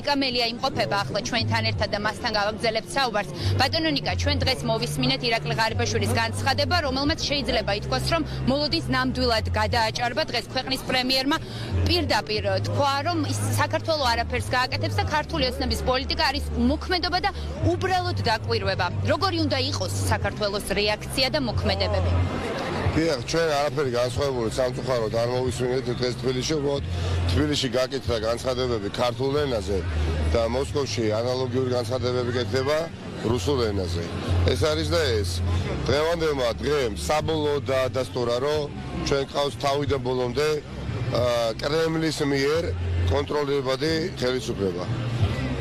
ნიკამელია იმყოფება ახლა ჩვენთან ერთად და მასთან გავაგრძელებთ საუბარს. ბატონო ნიკა, ჩვენ დღეს მოვისმინეთ ირაკლი ღარიბაშვილის განცხადება, რომელმაც შეიძლება ითქვას, რომ მოლოდინს ნამდვილად გადააჭარბა დღეს ქვეყნის პრემიერმა პირდაპირ თქვა, რომ საქართველოს არაფერს გააკეთებს და ქართული ოცნების პოლიტიკა არის მოქმედობა და უბრალოდ დაკვირვება. როგორი უნდა იყოს საქართველოს რეაქცია და მოქმედებები? დიახ, ჩვენ არაფერი განსხვავებული სამწუხაროდ არ მოვისმინეთ დღეს თბილისში, უბრალოდ თბილისში გაკეთდა განცხადებები ქართულ ენაზე და მოსკოვში ანალოგიური განცხადებები კეთდება რუსულ ენაზე. ეს არის და ეს. დღევანდელმა დღემ საბოლოოდ დაადასტურა, რომ ჩვენ ყავს თავიდან ბოლომდე კრემლის მიერ კონტროლირებადი ხელისუფლება.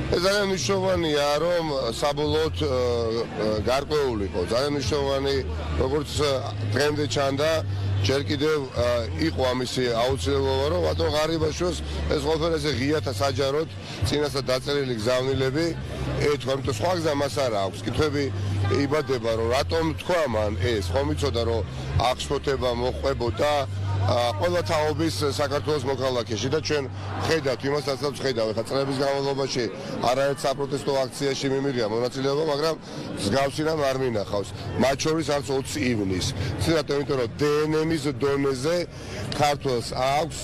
ეს ძალიან მნიშვნელოვანია, რომ საბოლოოდ გარკვეული იყო. ძალიან მნიშვნელოვანი, როგორც დღემდე ჩანდა, ჯერ კიდევ იყო ამისი აუცილებლობა, რომ ბატონ ღარიბაშვილს ეს ყველაფერი ესე ღიათა საჯაროდ წინასწარ დაწერილი გზავნილები ეთქვა, იმიტომ სხვა გზა მას არ აქვს. კითხვები იბადება, რომ რატომ თქვა მან ეს, ხომ იცოდა, რომ აღშფოთება მოყვებოდა ყველა თაობის საქართველოს მოქალაქეში და ჩვენ ხედავთ იმასაც ხედავ ხა წლების განმავლობაში არაერთ საპროტესტო აქციაში მიმიღია მონაწილეობა, მაგრამ მსგავსი რამ არ მინახავს. მათ შორის არც 20 ივნის. ცოტა იმიტომ რომ დნმ-ის დონეზე ქართულს აქვს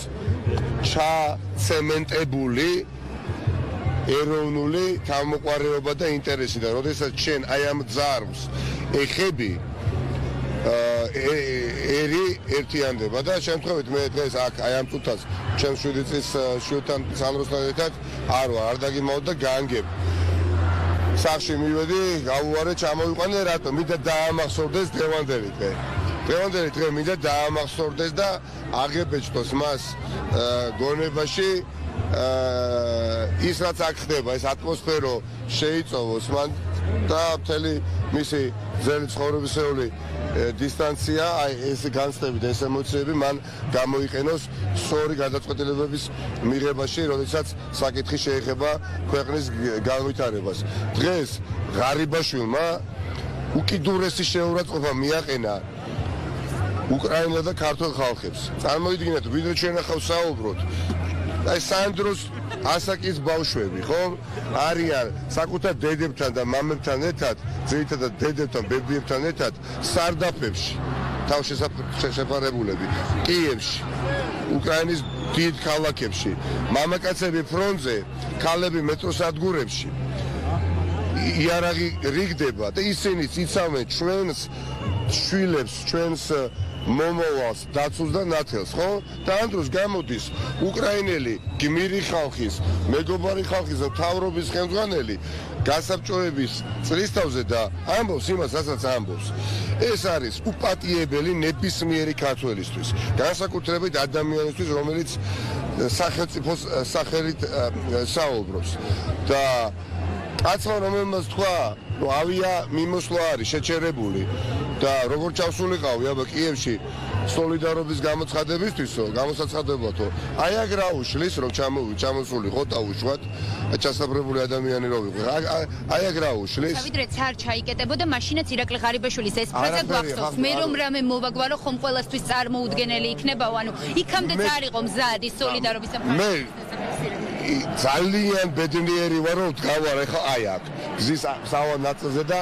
ჩაცემენტებული ეროვნული თავმოყვარეობა და ინტერესი და როდესაც ჩვენ აი ამ ძარღვს ეხები ერი ერთიანდება და შემთხვევით მე დღეს აქ აი ამ წუთას ჩემ 7 წლის შვილთან სანდროსთან ერთად არ დაგიმოვ და განგებ სახში მივედი გავუარე ჩამოვიყვანე რატომ მინდა დაამახსოვრდეს დღევანდელი დღე დღევანდელი დღე მინდა დაამახსოვრდეს და აღებეჭდოს მას გონებაში ის რაც აქ ხდება ეს ატმოსფერო შეიწოვოს მან და მთელი მისი ძელი ცხოვრებისეული დისტანცია აი ეს განცდები და ეს ემოციები მან გამოიყენოს სწორი გადაწყვეტილებების მიღებაში, როდესაც საკითხი შეეხება ქვეყნის განვითარებას. დღეს ღარიბაშვილმა უკიდურესი შეურაცხყოფა მიაყენა უკრაინა და ქართულ ხალხებს. წარმოიდგინეთ, ვიდრე ჩვენ ახლა ვსაუბრობთ, აი სანდროს ასაკის ბავშვები, ხო? არიან საკუთარ დედებთან და მამებთან ერთად, ძირითადად დედებთან, ბებიებთან ერთად სარდაფებში, თავშესაფარებულები, კიევში, უკრაინის დიდ ქალაქებში, მამაკაცები ფრონტზე, ქალები მეტროსადგურებში. იარაღი რიგდება და ისინიც იცავენ ჩვენს შვილებს, ჩვენს მომავალს, დაცულს და ნათელს, ხო? და ამ დროს გამოდის უკრაინელი გმირი ხალხის, მეგობარი ხალხის და მთავრობის ხელმძღვანელი გასაბჭოების წლისთავზე და ამბობს იმას, რასაც ამბობს. ეს არის უპატიებელი ნებისმიერი ქართველისთვის, განსაკუთრებით ადამიანისთვის, რომელიც სახელმწიფოს სახელით საუბრობს. და კაცმა რომელმაც თქვა, რომ ავია მიმოსვლა არის შეჩერებული და როგორ ჩავსულიყავი აბა კიევში სოლიდარობის გამოცხადებისთვისო, გამოსაცხადებათო. აი აქ რა უშლის, რომ ჩამოსულიყო დაუშვათ ჩასაბრებული ადამიანი რო ვიყო. აი აქ რა უშლის. თავიდრე ც არ ჩაიკეტებოდა, მაშინაც ირაკლი ღარიბაშვილის ეს ფრაზა გვახსოვს. მე რომ რამე მოვაგვარო, ხომ ყველასთვის წარმოუდგენელი იქნებაო, ანუ იქამდეც არ იყო მზად ის სოლიდარობის საფრთხე. ძალიან ბედნიერი ვარ რომ ვდგავარ ახლა აი აქ გზის სავალ ნაწილზე და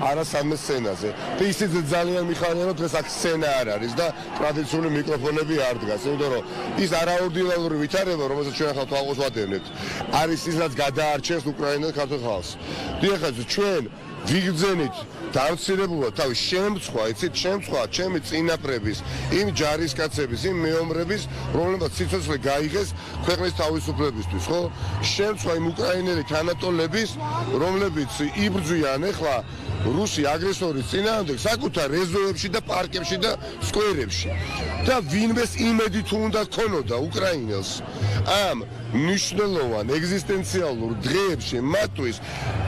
არა სამე სცენაზე და ისიც ძალიან მიხარია რომ დღეს აქ სცენა არ არის და ტრადიციული მიკროფონები არ დგას იმიტომ რომ ის არაორდინალური ვითარება რომელსაც ჩვენ ახლა თვალყოს ვადევნებთ არის ის რაც გადაარჩენს უკრაინას და ქართულ ხალხს დიახ ჩვენ ვიგრძენით დამცირებულად თავის შემწყვა, იცით, შემწყვა ჩემი წინაპრების, იმ ჯარისკაცების, იმ მეომრების, რომლებსაც სიცოცხლე გაიღეს ქვეყნის თავისუფლებისთვის, ხო? შემწყვა იმ უკრაინელი თანატოლების, რომლებიც იბრძვიან ახლა რუსი აგრესორის წინააღმდეგ საკუთარ რეზოებში და პარკებში და სკვერებში. და ვინმეს იმედი თუ უნდა ქონოდა უკრაინელს ამ მნიშვნელოვან ეგზისტენციალურ დღეებში მათთვის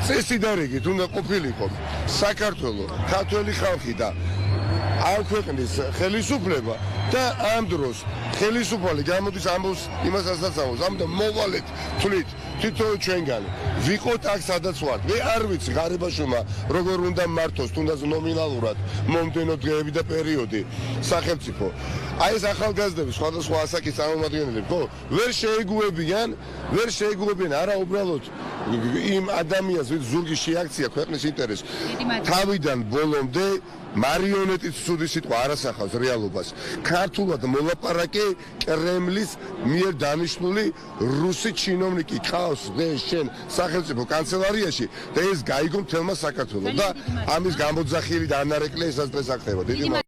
წესიდარიგით უნდა ყოფილიყო საქართველოს ქართველი ხალხი და ამ ქვეყნის ხელისუფლება და ამ დროს ხელისუფალი გამოდის ამბობს იმასაც ამბობს, ამიტომ მოვალეთ თვლით თვითონ ჩვენგანი ვიყოთ აქ სადაც ვართ. მე არ ვიცი ღარიბაშვილმა როგორ უნდა მართოს თუნდაც ნომინალურად მომდენო დღეები და პერიოდი სახელმწიფო. აი ეს ახალგაზრდები სხვადასხვა ასაკის წარმომადგენლები ხო ვერ შეეგუებიან არა უბრალოდ იმ ადამიანს ვინც ზურგი შეაქცია ქვეყნის ინტერესს თავიდან ბოლომდე მარიონეტის ცუდი სიტყვა არ ასახავს რეალობას. ქართულად მოლაპარაკე კრემლის მიერ დანიშნული რუსი ჩინოვნიკი ყავს დღეს შენ სახელმწიფო კანცელარიაში და ეს გაიგო მთელმა საქართველოს და ამის გამოძახილი და ანარეკლია ესაც დღეს აქ ხდება. დიდი